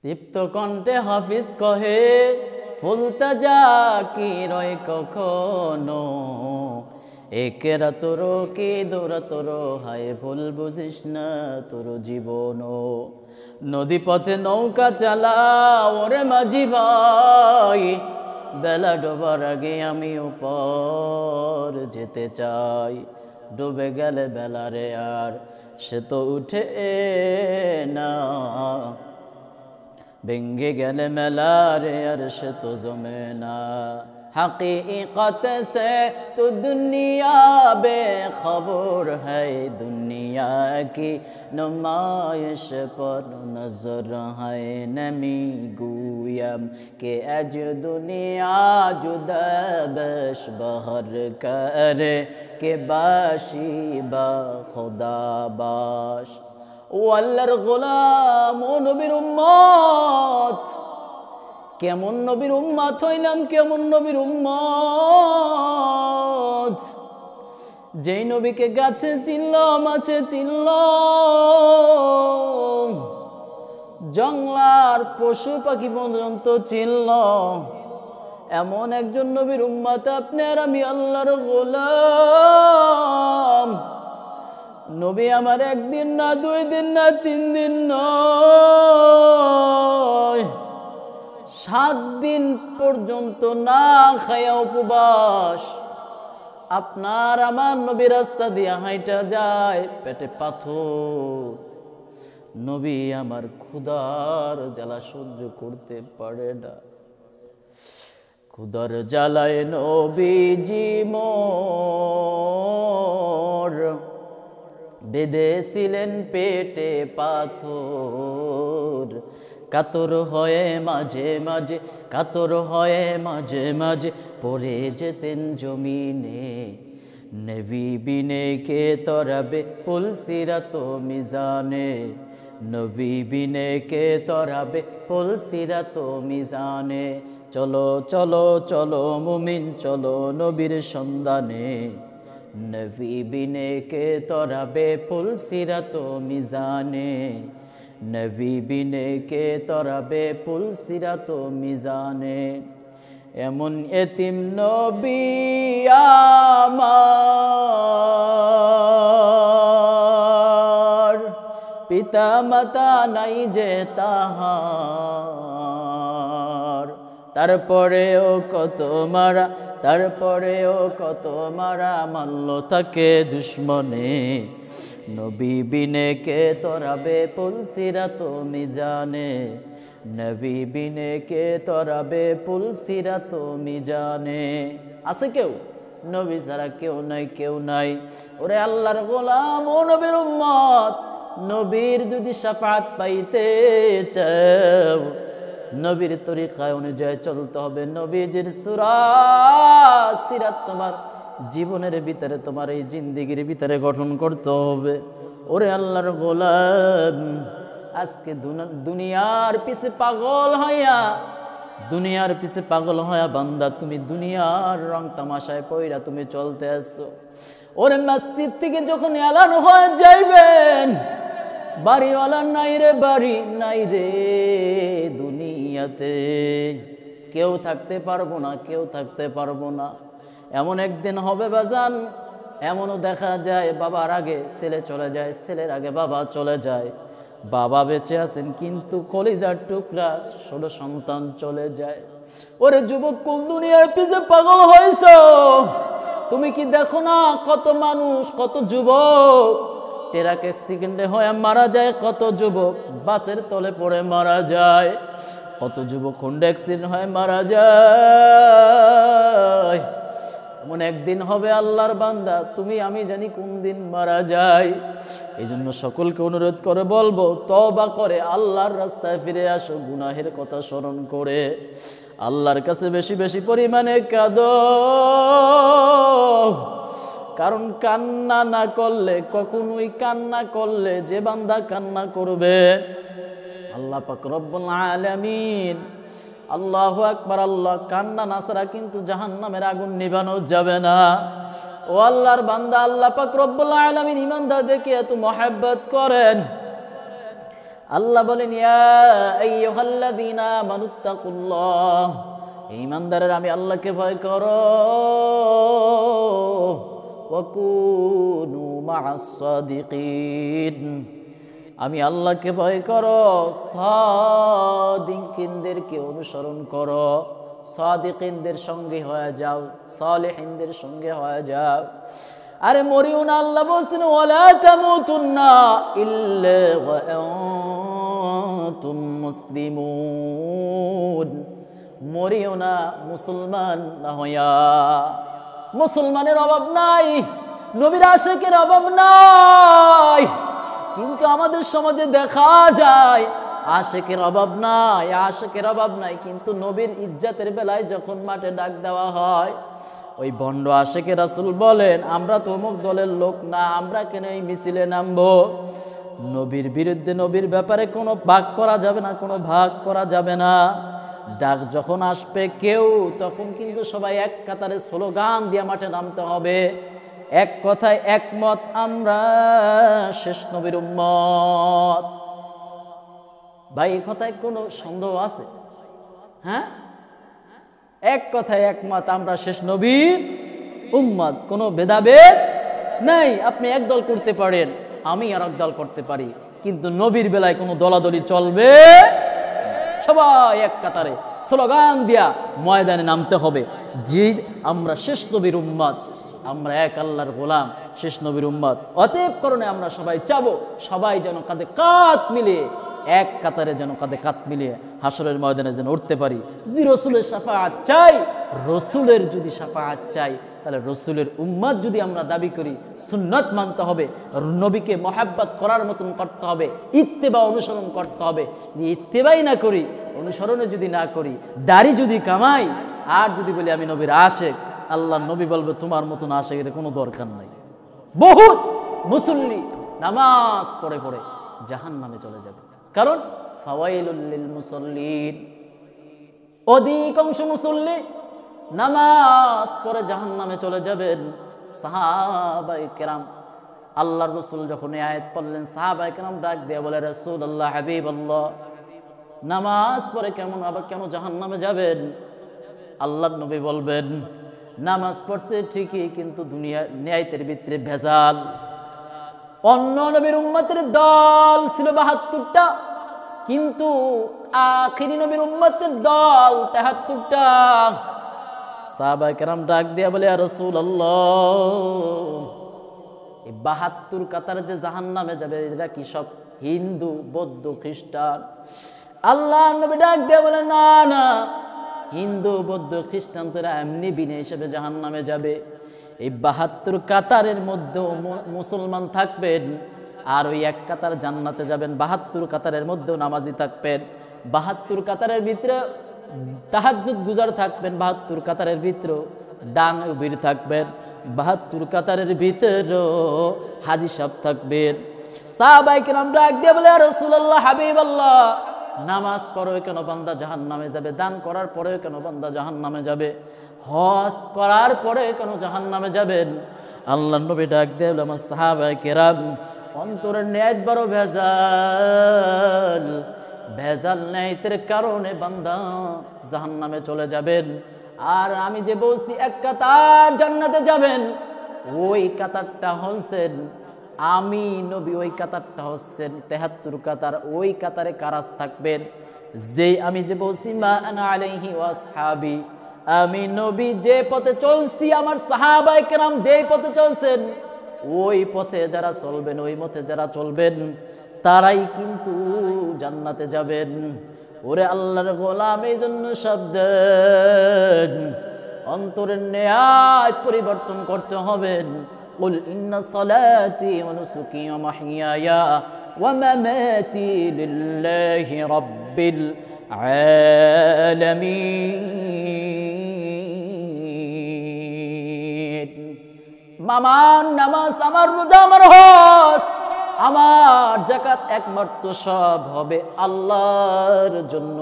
দীপ্ত কণ্ঠে হাফিজ কহে ফুলতা যা কি রয় কখনো একেরা তোর কি দৌড়া তোর হায় ভুল বুঝিস না তোর জীবন নদী পথে নৌকা চালা ওরে মাঝি ভাই বেলা ডোবার আগে আমি উপর যেতে চাই ডুবে গেলে বেলা রে আর সে তো উঠে না ভেঙ্গে গেলে মেলা রে আর সে তো জমে না हकीकत से तो दुनिया बेखबर है दुनिया की नुमाइश पर नजर है नमी गुयम के अज दुनिया जुदा बश बहर करे के बाशी बा खुदा बाश ও আল্লাহর গোলাম ও নবীর উম্মত কেমন নবীর উম্মত হইলাম কেমন নবীর উম্মত যেই নবীকে গাছে চিনল মাছে চিনল জঙ্গলার পশু পাখি পর্যন্ত চিনল এমন একজন নবীর উম্মত আপনি আর আমি আল্লাহর গোলাম নবী আমার একদিন না দুই দিন না তিন দিন নয় 7 দিন পর্যন্ত না খায়া উপবাস আপনার আমার নবী রাস্তা দিয়া হাইটা যায় পেটে পাথর নবী আমার ক্ষুধার জ্বালা সহ্য করতে পারে না ক্ষুধার জ্বালায় নবীজি মোর বেঁধেছিলেন পেটে পাথর কাতর হয়ে মাঝে মাঝে কাতর হয়ে মাঝে মাঝে পড়ে যেতেন জমিনে নবী বিনে কে তরাবে পুলসিরাত মিজানে নবী বিনে কে তরাবে পুলসিরাত মিজানে চলো চলো চলো মুমিন চলো নবীর সন্ধানে নবী বিনে কে তরাবে পুলসিরাত মিজানে নবী বিনে কে তরাবে পুলসিরাত মিজানে এমন এতিম নবী আমার পিতা মাতা নাই যে তাহার তারপরেও কত মারা তারপরেও কত মারা মারল তাকে দুশ্মনে নবী বিনে কে তরাবে পুলসিরাত মিজানে নবী বিনে কে তরাবে পুলসিরাত মিজানে আছে কেউ নবী ছাড়া কেউ নাই ওরে আল্লাহর গোলাম ও নবীর উম্মত নবীর যদি শাফাআত পাইতে চাও নবীর তরিকায় অনুযায়ী চলতে হবে নবীজির সিরাত তোমার জীবনের ভিতরে তোমার এই জিন্দেগির ভিতরে গঠন করতে হবে ওরে আল্লাহর গোলাম আজকে দুনিয়ার পিছে পাগল হইয়া বান্দা তুমি দুনিয়ার রং তামাশায় পয়রা তুমি চলতে আসছো ওরে মসজিদ থেকে যখন এলান হয়ে যাইবেন বাড়িওয়ালা নাই রে বাড়ি নাই রে দুনিয়াতে কেউ থাকতে পারবো না এমন একদিন হবে বাজান এমনও দেখা যায় বাবার আগে ছেলে চলে যায় ছেলের আগে বাবা চলে যায় বাবা বেঁচে আছেন কিন্তু কলিজার টুকরা ছোট সন্তান চলে যায় ওরে যুবক কোন দুনিয়ার পিছে পাগল হয়েছো তুমি কি দেখো না কত মানুষ কত যুবক ট্রাক অ্যাক্সিডেন্টে হয়ে মারা যায় কত যুবক বাসের তলে পড়ে মারা যায় কত যুবক হোন্ডা অ্যাক্সিডেন্ট হয়ে মারা যায় এমন একদিন হবে আল্লাহর বান্দা তুমি আমি জানি কোন দিন মারা যায় এই জন্য সকলকে অনুরোধ করে বলবো তওবা করে আল্লাহর রাস্তায় ফিরে আসো গুনাহের কথা স্মরণ করে আল্লাহর কাছে বেশি বেশি পরিমাণে কাঁদো কারণ কান্না না করলে কখনোই কান্না করলে যে বান্দা কান্না করবে আল্লাহ পাক রব্বুল আলামিন আল্লাহু আকবার আল্লাহ কান্না না ছাড়া কিন্তু জাহান্নামের আগুন নিভানো যাবে না ও আল্লাহর বান্দা আল্লাহ পাক রব্বুল আলামিন ইমানদারদেরকে এত মহব্বত করেন আল্লাহ বলেন ইয়া আইয়ুহাল্লাযীনা আমানুত্তাকুল্লাহ, ঈমানদাররা আমি আল্লাহকে ভয় করো, ওয়া কুনু মা'আস সাদিকিন, আমি আল্লাহকে ভয় করো, সাদিকিনদেরকে অনুসরণ করো, সাদিকিনদের সঙ্গে হয়ে যাও, সালেহিনদের সঙ্গে হয়ে যাও। আরে মরিও না, আল্লাহ বলছেন ওয়ালা তামুতুন্না ইল্লা ওয়া আনতুম মুসলিমুন, মরিও না মুসলমান না হইয়া। মুসলমানের অভাব নাই, নবীর আশিকের অভাব নাই, কিন্তু আমাদের সমাজে দেখা যায় আশিকের অভাব নাই, আশিকের অভাব নাই, কিন্তু নবীর ইজ্জতের বেলায় যখন মাঠে ডাক দেওয়া হয়, ওই ভণ্ড আশিকে রাসূল বলেন আমরা তো অমুক দলের লোক না, আমরা কেন এই মিছিলে নামবো? নবীর বিরুদ্ধে, নবীর ব্যাপারে কোনো ভাগ করা যাবে না, কোনো ভাগ করা যাবে না। ডাক যখন আসবে কেউ, তখন কিন্তু সবাই এক কাতারে স্লোগান দিয়ে মাঠে নামতে হবে, এক কথায় একমত, আমরা শেষ নবীর উম্মত। ভাই এই কথায় কোনো সন্দেহ আছে? হ্যাঁ, এক কথায় একমত, আমরা শেষ নবীর উম্মত, কোনো ভেদাভেদ নাই। আপনি এক দল করতে পারেন, আমি আর এক দল করতে পারি, কিন্তু নবীর বেলায় কোনো দলাদলি চলবে, সবাই এক কাতারে স্লোগান দিয়া ময়দানে নামতে হবে যে আমরা শেষ নবীর উম্মত, আমরা এক আল্লাহর গোলাম, শেষ নবীর উম্মত। অতএব কারণে আমরা সবাই চাবো, সবাই যেন কাঁধে কাঁধ মিলিয়ে, এক কাতারে যেন কাঁধে কাঁধ মিলিয়ে হাসরের ময়দানে যেন উঠতে পারি। যদি রসুলের শাফাআত চাই, রসুলের যদি শাফাআত চাই, তাহলে রসুলের উম্মত যদি আমরা দাবি করি, সুন্নত মানতে হবে, নবীকে মহাব্বত করার মতন করতে হবে, ইত্তেবা অনুসরণ করতে হবে। যদি ইত্তেবাই না করি, অনুসরণে যদি না করি, দাড়ি যদি কামাই, আর যদি বলি আমি নবীর আশেক, আল্লাহ নবী বলবে তোমার মতন আশেকের কোনো দরকার নাই। বহুত মুসল্লি নামাজ পড়ে পড়ে জাহান্নামে চলে যাবে, কারণ ফাওয়াইলুল লিল মুসাল্লিন, অধিকাংশ মুসল্লি নামাজ পড়ে জাহান্নামে চলে যাবেন। সাহাবায়ে কেরাম, আল্লাহর রাসূল যখন এই আয়াত পড়লেন, সাহাবায়ে কেরাম ডাক দিয়ে বলে রাসূলুল্লাহ, হাবিবাল্লাহ, নামাজ পড়ে কেন জাহান্নামে যাবেন? আল্লাহর নবী বলবেন নামাজ পড়ছে ঠিকই, কিন্তু দুনিয়া ন্যায়তের ভিতরে ভেজাল। অন্য নবীর উম্মতের দল ছিল ৭২টা, কিন্তু আখিরি নবীর উম্মতের দল ৭৩টা। সাহাবায়ে কেরাম ডাক দিয়া বলে ইয়া রাসূলুল্লাহ, এই ৭২ কাতার যে জাহান্নামে যাবে এরা কি সব হিন্দু, বৌদ্ধ, খ্রিস্টান? আল্লাহ নবী ডাক দিয়া বলে না না, হিন্দু, বৌদ্ধ, খ্রিস্টান তোরা এমনি বিনা হিসেবে জাহান্নামে যাবে। এই ৭২ কাতারের মধ্যেও মুসলমান থাকবেন, আর ওই এক কাতার জান্নাতে যাবেন। ৭২ কাতারের মধ্যেও নামাজি থাকবেন, ৭২ কাতারের ভিতরে তাহাজ্জুদ গুজার থাকবেন, ৭২ কাতারের ভিতরে দান বীর থাকবেন, ৭২ কাতারের ভিতরেও হাজী সাহেব থাকবেন। সাহাবায়ে কেরাম ডাক দিয়ে বলে ইয়া রাসূলুল্লাহ, হাবিবাল্লাহ, নামাজ পড়ে কেন বান্দা জাহান্নামে যাবে? দান করার পরে কেন বান্দা জাহান্নামে যাবে? হজ করার পরে কেন জাহান্নামে যাবেন? আল্লাহর নবী ডাক দিয়ে বলে আমার সাহাবায়ে কেরাম, অন্তরের ন্যায় বড় ভেজাল, ভেজাল ন্যায়ের কারণে বান্দা জাহান্নামে চলে যাবেন। আর আমি যে বলছি এক কাতার জান্নাতে যাবেন, ওই কাতারটা হলছেন আমি নবী, ওই কাতারটা হচ্ছেন ৭৩ কাতার। ওই কাতারে কারাজ থাকবেন যেই আমি যে বলছি মা আনা আলাইহি ওয়া আসহাবি, আমি নবী যে পথে চলছি, আমার সাহাবায়ে কেরাম যেই পথে চলছেন, ওই পথে যারা চলবেন, ওই মতে যারা চলবেন, তারাই কিন্তু জান্নাতে যাবেন। ওরে আল্লাহর গোলাম, এই জন্য সাবধান, অন্তরের ন্যায় পরিবর্তন করতে হবে। قل إن صلاتي ونسكي ومحياي ومماتي لله رب العالمين। আমার নামাজ, আমার রোজা, আমার হজ, আমার যাকাত একমাত্র সব হবে আল্লাহর জন্য।